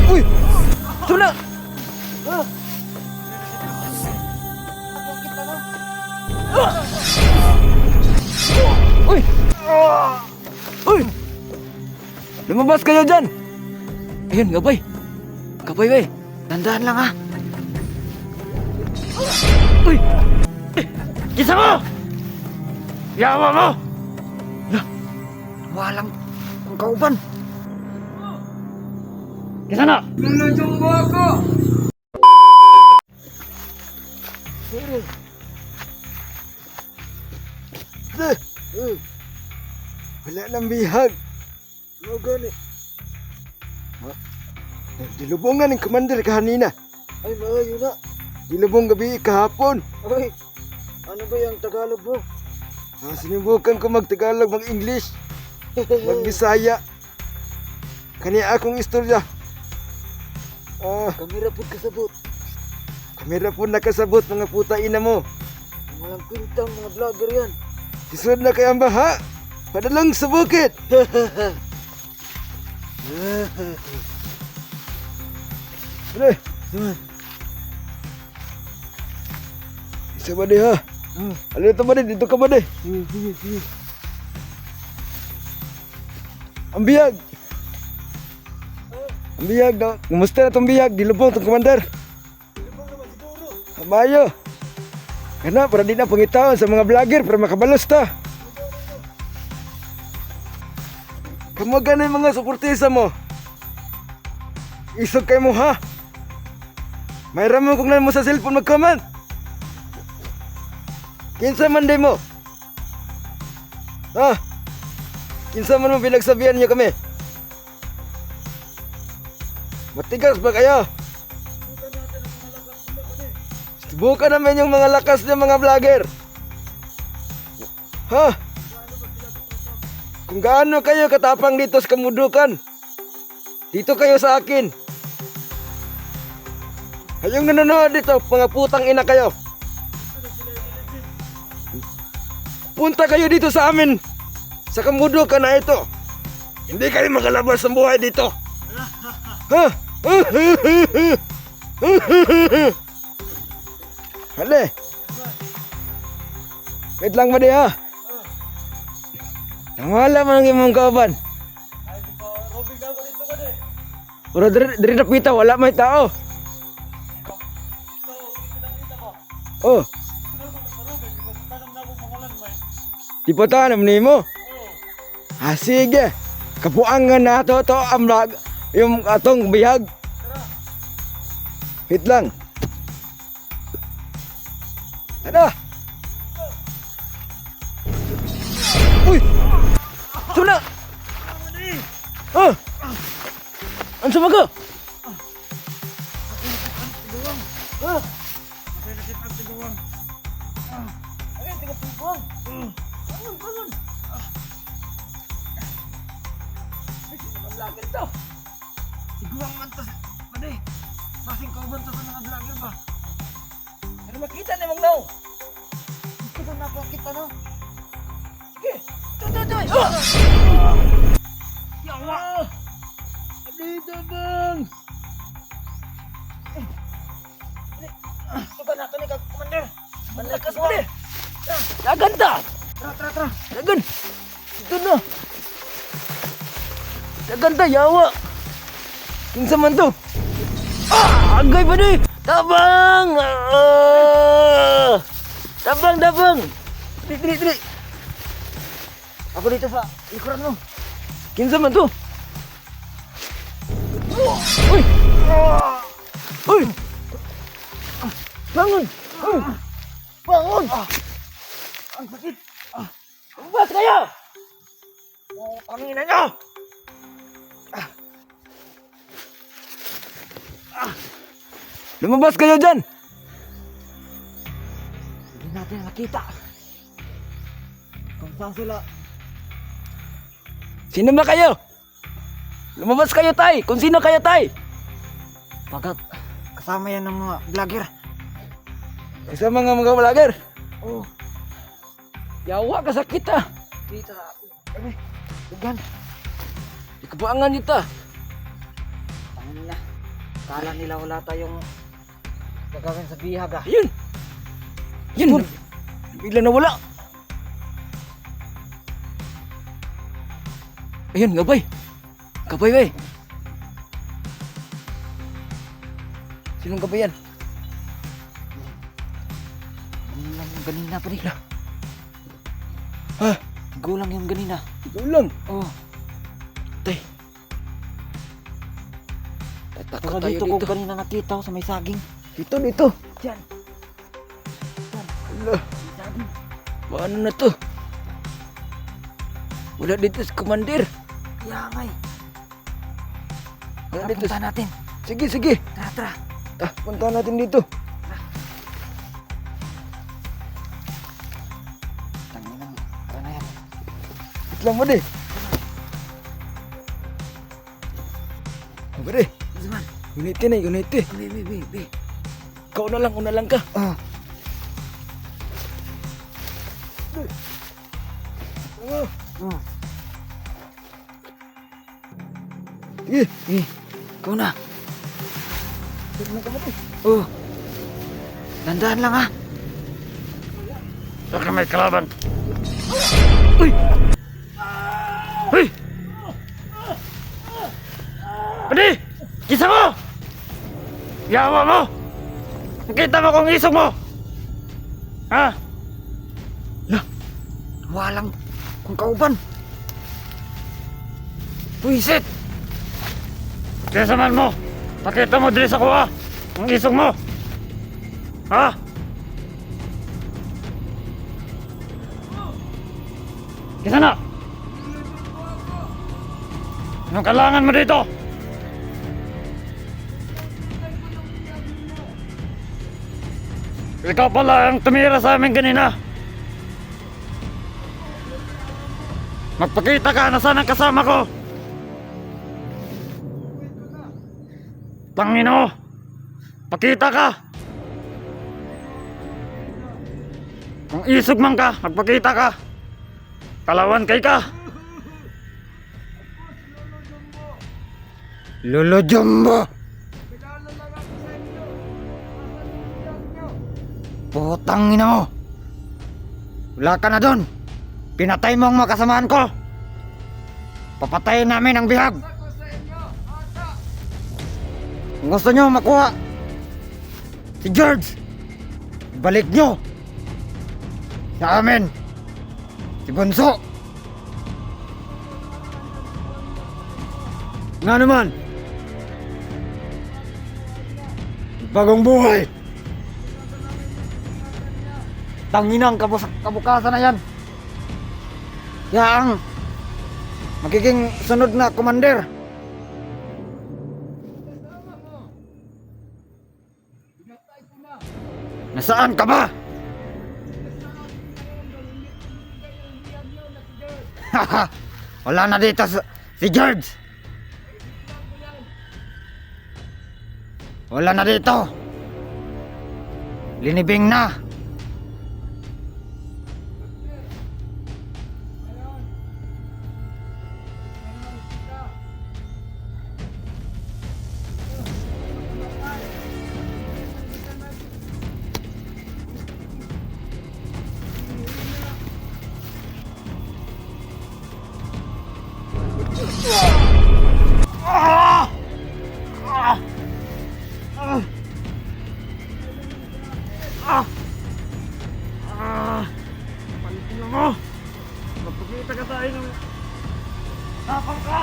Uy! Suna! Ah! Uy! Uy! Lumabas kayo dyan! Ayun, gabay! Gabay, bay! Tandaan lang, ha! Uy! Kisa mo! Yawa mo! Walang ang kauban! Kisa na! Nandiyan mo ako! Wala nang bihag. Ano gani? Dilubongan ng commander kahanina. Ay, maayo na. Dilubong gabi kahapon. Ay, ano ba yung Tagalog mo? Sinubukan ko mag-Tagalog, mag-English, mag-Bisaya. Kaniya akong istorya. Kamera po kasabot. Kamera po nakasabot, mga puta ina mo. Walang pintang mga vlogger yan. Isod na kayang baha. Padalang sa bukit. Pre, isa ba di ha? Ano ito ba di? Dito ka ba di? Sige. Ang biyag. Ang biyag daw. Kumusta na itong biyag? Dilubong itong commander. Dilubong naman siguro. Amayo. Kana, para di na pangitawan sa mga vlogger para makabalos ta. Kamaga na yung mga suportisa mo. Isog kayo mo ha. Mayroon mo kung mo sa cellphone mag-comment. Kinsa man day mo. Ha? Kinsa man mo pinagsabihan niyo kami. Matigas ba kayo? Subukan namin yung mga lakas ng mga vlogger. Ha? Kung gaano kayo katapang dito sa Kamudukan, dito kayo sa akin. Kayong nanonood dito, mga putang ina kayo. Punta kayo dito sa amin, sa Kamudukan na ito. Hindi kayo makalabas ng buhay dito. Ha? Hali. Wait lang ba di ha? Wala man ang imong kauban. Pero diri na pita, wala may tao. Oh. Di pa tanam ni mo? Sige. Kapuangan na to ang vlog. Yung atong bihag. Wait lang. Ada. Uy! Suna! Ano sa mga? Siguang mantas, pade. Masing kauban to sa mga vlogger ba? Ano makita ni Mang Now? Ito ba nakakita no? Sige! Tutoy! Yawa! Dito bang! Suka nato ni Commander! Malakas mo! Lagan ta! Tara! Lagan! Ito na! Lagan ta, yawa! Kinsa man to? Agay pa di! Tabang! Tabang! Dili! Ako dito sa likuran mo. Kinsa man to? Uy! Bangon! Bangon! Ang sakit! Lumabas kayo! Pangina nyo! Lumabas kayo dyan! Hindi natin nakita. Kung saan sila. Sino ba kayo? Lumabas kayo, tay! Kung sino kayo, tay! Pagkat kasama yan ng mga vlogger. Kasama ng mga vlogger? Oo. Yawa ka sakit ah. Kita. Bugan. Ikabangan nito. Tangin na. Kala nila wala tayong gagawin sa bihag ah. Ayun! Yan! Bigla nawala! Ayun, gabay! Gabay, bay! Sinong gabay yan? Gulang yung ganina pa rin. Ha? Gulang yung ganina. Ikaw lang! Oh, Tay! Tatakot baka tayo dito dito. ko kanina nakita ko sa may saging. Dito! Diyan. Ala! Saging. Paano na to? Wala dito si Commander! Kaya nga eh. Wala Tara, dito punta natin. Sige! Tara, tara. Punta natin dito! Tanginang, tara na yan. Wait lang mo di! Pare! Zaman. Uniti na, uniti! Be. Ikaw na lang ka! Oh. Oh. Oh. Sige! Ikaw na. Sige na kapatid! Oh. Dandaan lang ah. Baka may kalaban. Uy! Hoy! Pwede! Kisa mo! Yawa mo! Nakita mo kung isog mo! Ha? Walang kung kauban. Puisit! Kaya samahan mo! Pakita mo dili sa kuha! Ang isog mo! Ha? Kisa na! Anong kailangan mo dito? Ikaw pala ang tumira sa amin kanina. Magpakita ka na saan ang kasama ko. Tangino, pakita ka. Kung isog man ka, magpakita ka. Kalawan kay ka. Lolo Jumbo. Putang ina mo. Wala ka na doon. Pinatay mo ang mga kasamaan ko. Papatayin namin ang bihag. Kung gusto nyo makuha si George, balik nyo sa amin si Bunso. Nga naman! Bagong buhay! Tanginang kabukasan na yan. Yang magiging sunod na commander. Nasaan ka ba? Wala na dito si George. Wala na dito. Linibing na. Palitin mo! Magpakita ka sa akin ng tapang ka!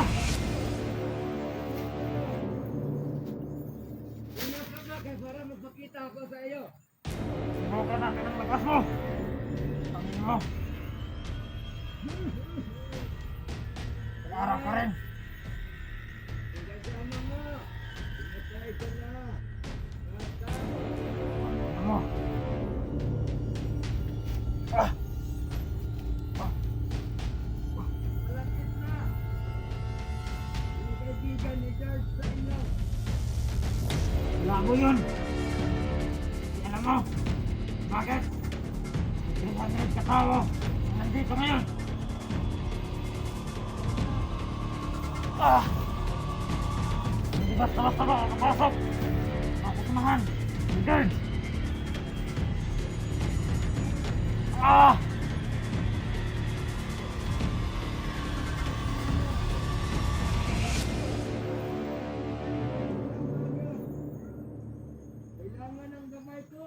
Para magpakita ako sa iyo! Subukan natin ang lakas mo! Tangin mo! Pag-arap ka rin! Kasama mo! Pinatay ko na! Tangin mo! Malapit na! Yung kaibigan ni George sa inyo! Wala mo yun! Alam mo! Bakit? 300 katao! Nandito ngayon! Hindi basta-basta makakapasok. Makusamahan. Guard. Ah! Kailangan ng gamay ko.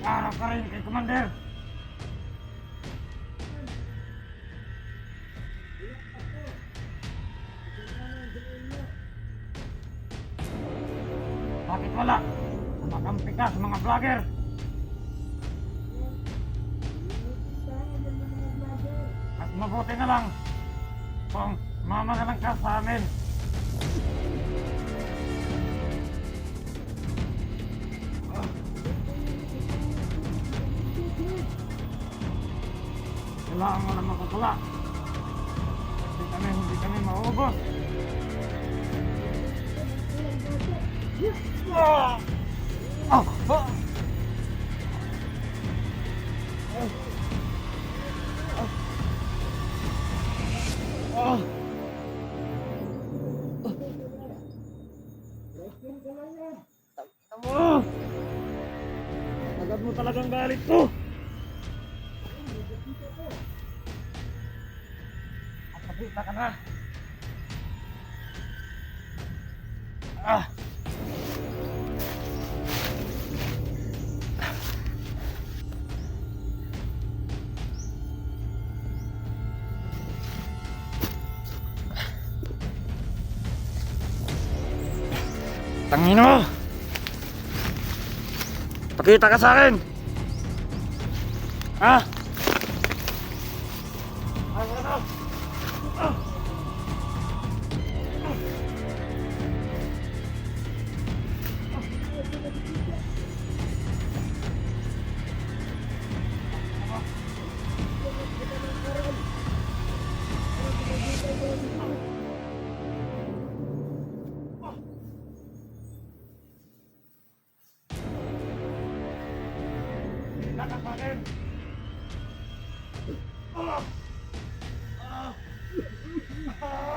Harap ka rin kay Commander. Bakit wala? Makampi ka sa mga vlogger. Mas mabuti na lang kung mama na lang ka sa amin. Kailangan mo lang makakala. Hindi kami maubos. Ah! Ah! Ah! Ah! Ah! Agad mo talagang galit ko. Kapita ka na. Ah! Tangino mo! Pakita ka sa akin! Ha? Ano? Ah! Pakita ka sa akin! Ah! Ah! Ah! Ah!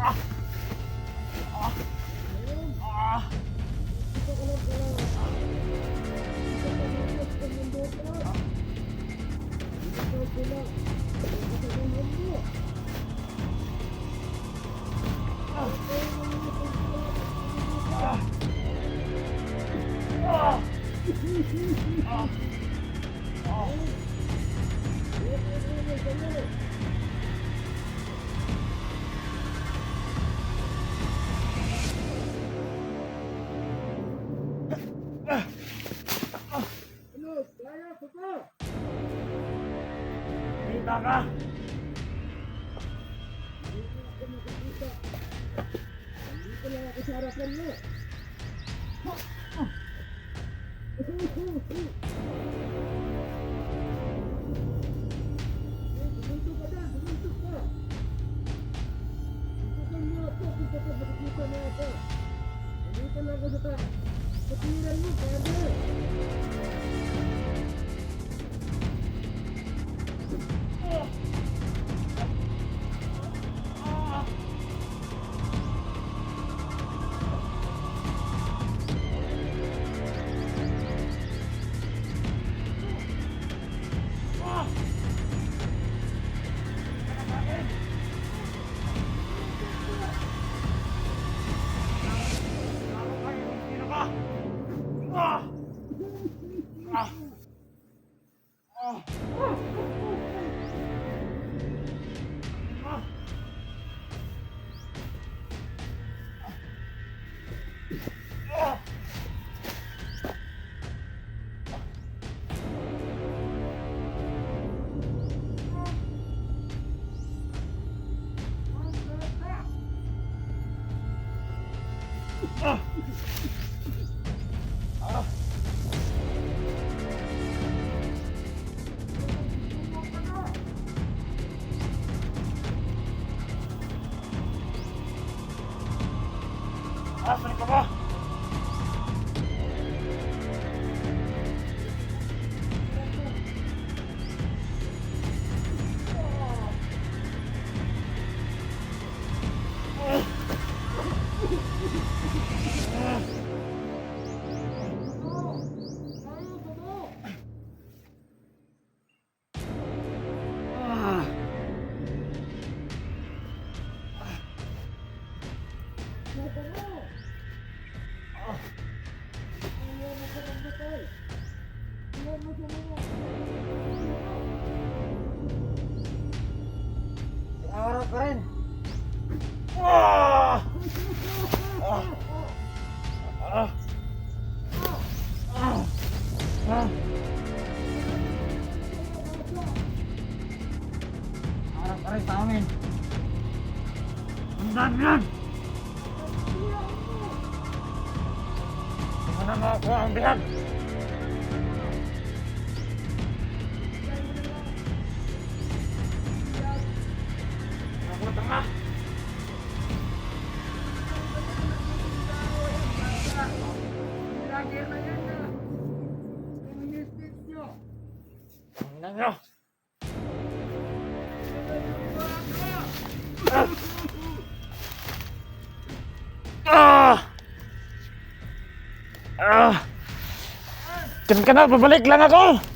Ah! Ah! Ah! Kita ka! Dito lang ako sa harapan mo. Bumunto ka dyan, bumunto ka. Bumunto mo ako, bumunto ka, makikita mo ako. Bumunto lang ako sa katiran mo, pwede. Asan ka ba? Araw pa rin. Ah! Ah! Ah! Ah! Ah! Araw pa rin sa amin. Tandaan mo yan! Hindi mo na makakuha ang bihag! Nakutang na! Tingnan nyo! Ah! Ah! Diyan ka na, babalik lang ako!